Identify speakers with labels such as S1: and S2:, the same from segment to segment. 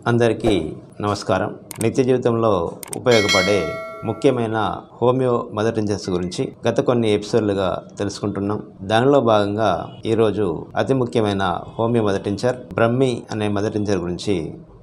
S1: అందరికీ నమస్కారం. నిత్య జీవితంలో ఉపయోగపడే ముఖ్యమైన హోమియో మదర్ టించర్స్ గురించి గత కొన్ని ఎపిసోడ్లుగా తెలుసుకుంటున్నాం. దానిలో భాగంగా ఈరోజు అతి ముఖ్యమైన హోమియో మదర్ టించర్ బ్రహ్మి అనే మదర్ టించర్ గురించి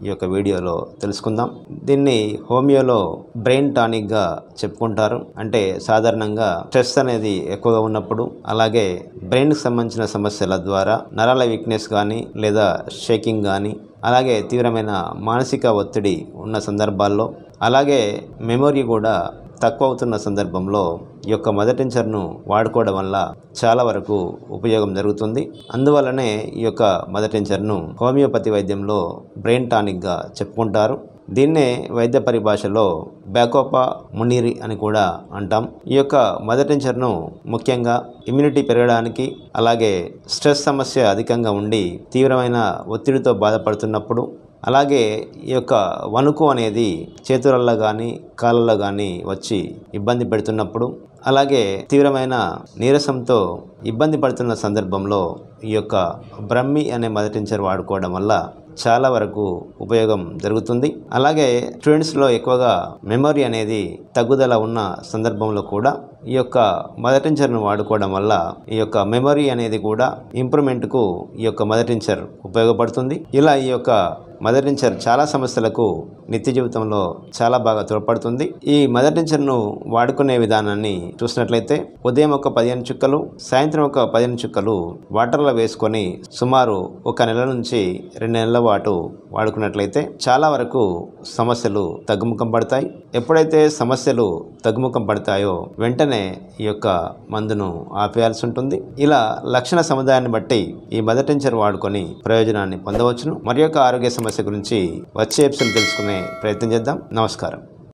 S1: ఈ యొక్క వీడియోలో తెలుసుకుందాం. దీన్ని హోమియోలో బ్రెయిన్ టానిక్ గా చెప్పుకుంటారు. అంటే సాధారణంగా స్ట్రెస్ అనేది ఎక్కువగా ఉన్నప్పుడు, అలాగే బ్రెయిన్ కి సంబంధించిన సమస్యల ద్వారా నరాల వీక్నెస్ కానీ లేదా షేకింగ్ కానీ, అలాగే తీవ్రమైన మానసిక ఒత్తిడి ఉన్న సందర్భాల్లో, అలాగే మెమొరీ కూడా తక్కువ అవుతున్న సందర్భంలో ఈ యొక్క మదర్ టించర్ను వాడుకోవడం వల్ల చాలా వరకు ఉపయోగం జరుగుతుంది. అందువల్లనే ఈ యొక్క మదర్ టించర్ను హోమియోపతి వైద్యంలో బ్రెయిన్ టానిక్గా చెప్పుకుంటారు. దీన్నే వైద్య పరిభాషలో బ్యాకోపా మునీరి అని కూడా అంటాం. ఈ యొక్క మదర్ టించర్ను ముఖ్యంగా ఇమ్యూనిటీ పెరగడానికి, అలాగే స్ట్రెస్ సమస్య అధికంగా ఉండి తీవ్రమైన ఒత్తిడితో బాధపడుతున్నప్పుడు, అలాగే ఈ యొక్క వణుకు అనేది చేతులలో కానీ కాళ్ళలో కానీ వచ్చి ఇబ్బంది పెడుతున్నప్పుడు, అలాగే తీవ్రమైన నీరసంతో ఇబ్బంది పడుతున్న సందర్భంలో ఈ యొక్క బ్రహ్మి అనే మదర్ టించర్ వాడుకోవడం వల్ల చాలా వరకు ఉపయోగం జరుగుతుంది. అలాగే స్టూడెంట్స్లో ఎక్కువగా మెమొరీ అనేది తగ్గుదల ఉన్న సందర్భంలో కూడా ఈ యొక్క మదర్ టించర్ను వాడుకోవడం వల్ల ఈ యొక్క మెమొరీ అనేది కూడా ఇంప్రూవ్మెంట్కు ఈ యొక్క మదర్ టించర్ ఉపయోగపడుతుంది. ఇలా ఈ యొక్క మదర్ టించర్ చాలా సమస్యలకు నిత్య జీవితంలో చాలా బాగా తోడ్పడుతుంది. ఈ మదర్ టించర్ను వాడుకునే విధానాన్ని చూసినట్లయితే ఉదయం ఒక 15 చుక్కలు, సాయంత్రం ఒక 15 చుక్కలు వాటర్లో వేసుకొని సుమారు 1 నెల నుంచి 2 నెలల పాటు వాడుకున్నట్లయితే చాలా వరకు సమస్యలు తగ్గుముఖం పడతాయి. ఎప్పుడైతే సమస్యలు తగ్గుముఖం పడతాయో వెంటనే ఈ యొక్క మందును ఆపేయాల్సి ఉంటుంది. ఇలా లక్షణ సముదాయాన్ని బట్టి ఈ మదర్ టించర్ వాడుకొని ప్రయోజనాన్ని పొందవచ్చును. మరి యొక్క ఆరోగ్య సమస్య గురించి వచ్చే ఎపిసోడ్ తెలుసుకునే ప్రయత్నం చేద్దాం. నమస్కారం.